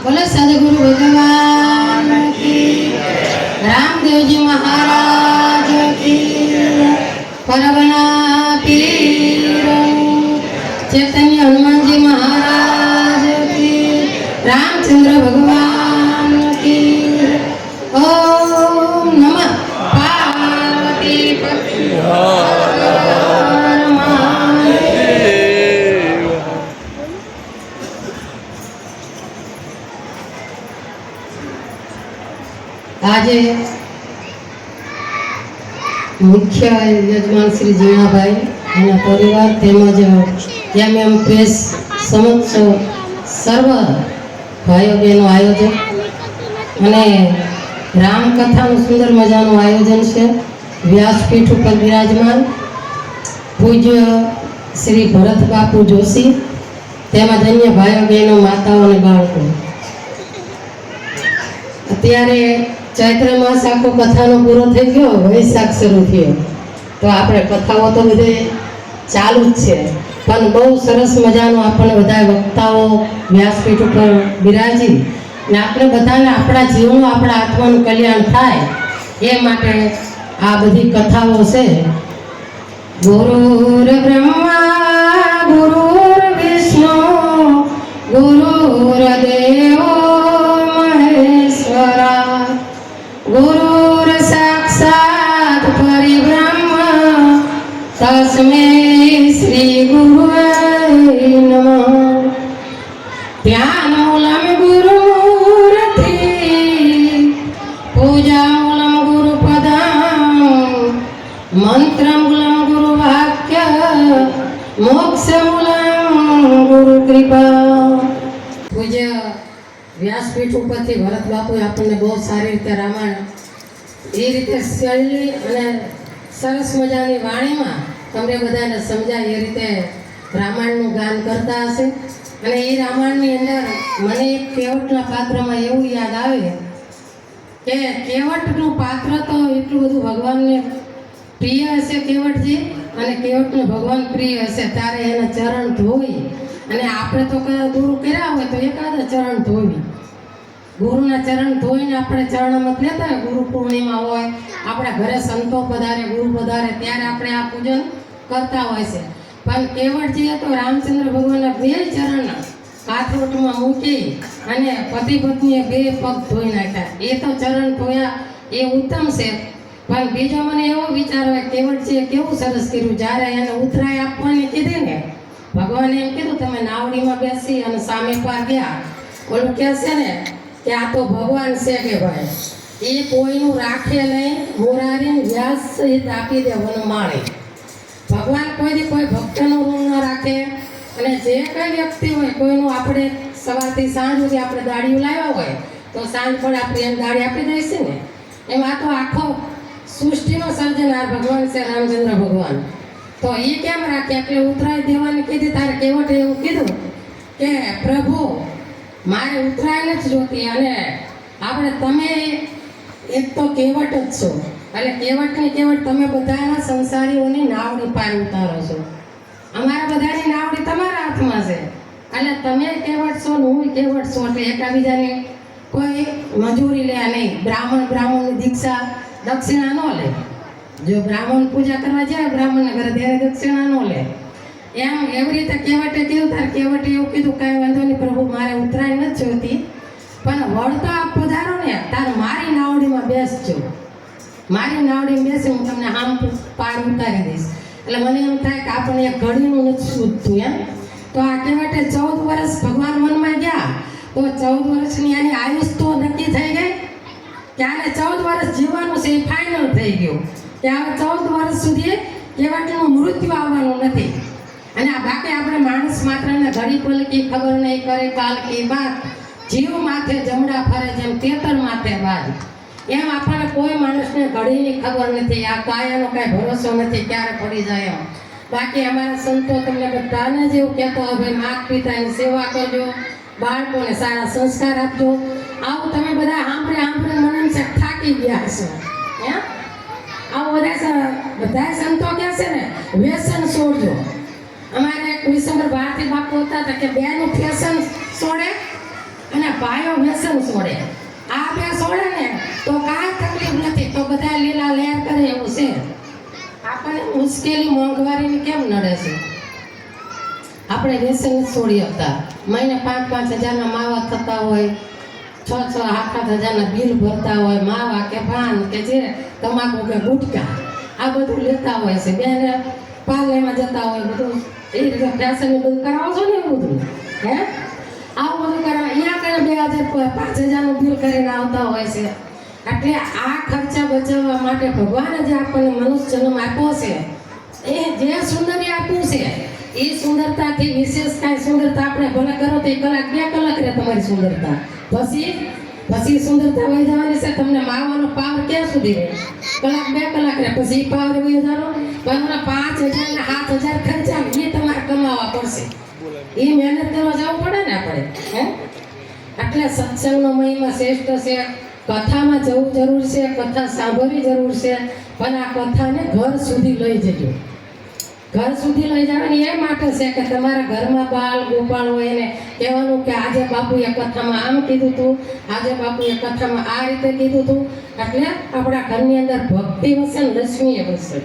बोले सदगुरु भगवान की, रामदेव जी महाराज की, परगना पीर चैतन्य हनुमान जी महाराज की, रामचंद्र भगवान की। ओम नमः पार्वती पति। आज मुख्य यजमान श्री जीणा भाई एना परिवार तेमज एम प्रेस समक्ष सर्व भाईओ बहनों आयोजक अने रामकथा सुंदर मजानु आयोजन है। व्यासपीठ पर विराजमान पूज्य श्री भरत बापू जोशी तेमज अन्य भाईओ बहनों माताओं और बाळको अत्यारे चैत्र मास आखो कथानो पूरो थई गयो, वैशाख शुरू थयो तो आपणे कथाओ तो बधे चालू ज छे पण बहु सरस मजानो आपणे बधाय वक्ताओ व्यासपीठ पर बिराजी ने आपणे बधाने आपणा जीवनो आपणा आत्मानुं कल्याण थाय ए माटे आ बधी कथाओ छे। गुरुर् ब्रह्मा गुरुर्विष्णु गुरुर्देवो महेश्वरा गुरुर साक्षात् परिब्रह्म तस्मै श्री गुरुवे नमः। ध्यानमूलं गुरुमूर्ति पूजामूलं गुरुपदं मंत्रमूलं गुरुवाक्य मोक्षमूलं गुरुकृपा। पूज्य व्यासपीठ उपरथी भरत बापू आपने बहुत सारी रीते रामायण ए रीते शैली अने सरस मजानी वाणी में तमने बधाने समजाय ए रीते रामायणनुं गान करता हशे। अने ए रामायणनी अंदर मने एक केवटना पात्रमां एवुं याद आवे के केवटनुं पात्र तो एटલું બધું भगवानने प्रिय हशे केवटजी अने केवटने भगवान प्रिय हशे त्यारे एना चरण धोई अने आपणे तो गुरु कर्या होय तो एकादा चरण धोवी गुरुना चरण धोईने आपणे चरणमत लेता गुरु पूर्णिमा होय आपणे घरे संतो पधारे गुरु पधारे त्यारे आपणे आ पूजन करता होय छे। पण केवटजीए तो रामचंद्र भगवानना बे चरण काथरोटमां मूकी अने पति पत्नीए बे पग धोई नाख्या ए तो चरण धोया ए उत्तम छे। पण बीजो मने एवो विचार होय केवटजीए केवुं सरस कर्युं ज्यारे एने उतराई आपवानी कीधी ने भगवाने एम कीधुं तमे नावडीमां बेसी अने सामे पार गया ओલું કહેશે ને કે આ તો ભગવાન છે કે ભાઈ એ કોઈનું રાખે નહીં મોરારીને વ્યાસ સહિત આપી દે વનમાળે। ભગવાન કોઈ કોઈ ભક્તનું ઋણ ન રાખે અને જે કઈ વ્યક્તિ હોય કોઈનું આપણે સવારથી સાંજ સુધી આપણે દાડીઓ લાવ્યા હોય તો સાંજ પણ આપણે એમ દાડી આપી દઈશું ને એમ આ તો આખો સૃષ્ટિનો સર્જનાર ભગવાન છે રામચંદ્ર ભગવાન तो ये केम राखे એટલે ઉતરાઈ દેવાની કીધી તારે કેવટે એવું કીધું કે પ્રભુ મારે ઉતરાઈને જ જોતી અને આપણે તમે એક તો કેવટ જ છો એટલે કેવટની કેવટ તમે બધાના સંસારીઓની નાવડી પાર ઉતારો છો અમારા બધાની નાવડી તમારા હાથમાં છે એટલે તમે કેવટ છો ને હું કેવટ છું એટલે એકાબીજાને કોઈ મજૂરી લે નહીં બ્રાહ્મણની દીક્ષા દક્ષિણા ન લે जो ब्राह्मण पूजा करवा जाए ब्राह्मण घरे त्यारे दक्षिणा न ले एम एवी रीते केवटे कीधुं तार केवटे एवुं कीधुं काई वांधो नहीं प्रभु मारे उतराई नथी जोती पण वळता आप पधारो ने तार मारी नावडीमां बेसजो मारी नावडीमां बेसी हूँ तमने हाम पार उतारी दईश એટલે મને એમ થાય કે આપણે એક ઘડીનું નથી સૂઝતું એમ તો આ કેવટે 14 વર્ષ ભગવાન વનમાં ગયા તો 14 વર્ષની આની આયુષ તો નક્કી થઈ ગઈ કે આને 14 વર્ષ જીવવાનું છે એ ફાઇનલ થઈ ગયું કે આ 14 વર્ષ સુધી કેવટનું મૃત્યુ આવવાનું નથી અને આ બાકી આપણે માણસ માત્રને ઘડી પલ કી ખબર નહીં કરે કાલ કી બાત જીવ માથે જમડા ફરે જેમ તેતર માથે બાદ એમ આપણને કોઈ માણસને ઘડીની ખબર નથી આ કાયાનો કાંઈ ભરોસો નથી ક્યારે પડી જાય એમ બાકી અમારા સંતો તમને બધાને જેવું કહેતો હોય ભાઈ માતા પિતાની સેવા કરજો બાળકોને સારા સંસ્કાર આપજો આવું તમે બધા સાંભળે મને એમ છે થાકી ગયા હશો એમ આવું બધા સંતો કહે છે ને વ્યસન છોડજો અમારે એક વિસંબર ભારતી બાપુ હતા કે બેનું ફેશન છોડે અને ભાઈઓ વ્યસન છોડે. આ બે છોડે ને તો કાંઈ તકલીફ નથી, તો બધા લીલા લહેર કરે એવું છે. આપણને મુશ્કેલી મોંઘવારીની કેમ નડે છે? આપણે વ્યસન જ છોડી શકતા. મહિને 5-5 હજારના માવા થતા હોય, 6-7 હજારના બિલ ભરતા હોય, માવા કે પાન કે જે તમાકુ કે ગુટકા આ બધું લેતા હોય છે. બેને પાર્લેમાં જતા હોય, બધું એ રીતે ફેશન બધું કરાવો છો ને એવું બધું. હે આવું બધું કરાવે, અહીંયા કરે 2000-5000નું બિલ કરીને આવતા હોય છે. એટલે આ ખર્ચા બચાવવા માટે ભગવાને જે આપણને મનુષ્ય જન્મ આપ્યો છે, એ જે સુંદરી આપ્યું છે એ સુંદરતાથી વિશેષ કાંઈ સુંદરતા આપણે ભલે કરો તો 1-2 કલાક રહે તમારી સુંદરતા. પછી સુંદરતા વહી જવાની છે. તમને માવાનો પાવર ક્યાં સુધી રહે? 1-2 કલાક રહે, પછી એ પાવર વહી જવાનો. પણ 5000 ને 7000 ખર્ચા એ તમારે કમાવા પડશે. એ મહેનત કરવા જવું પડે ને આપણે. હે એટલે સત્સંગનો મહિમા શ્રેષ્ઠ છે. કથામાં જવું જરૂર છે, કથા સાંભળવી જરૂર છે, પણ આ કથાને ઘર સુધી લઈ જજો. ઘર સુધી લઈ જવાની એ માટે છે કે તમારા ઘરમાં બાલ ગોપાલ હોય એને કહેવાનું કે આજે બાપુએ કથામાં આમ કીધું હતું, આજે બાપુએ કથામાં આ રીતે કીધું હતું. એટલે આપણા ઘરની અંદર ભક્તિ વસે ને લક્ષ્મી વસે.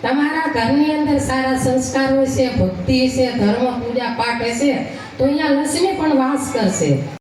તમારા ઘરની અંદર સારા સંસ્કાર હોય છે, ભક્તિ છે, ધર્મ પૂજા પાઠ હશે તો અહીંયા લક્ષ્મી પણ વાસ કરશે.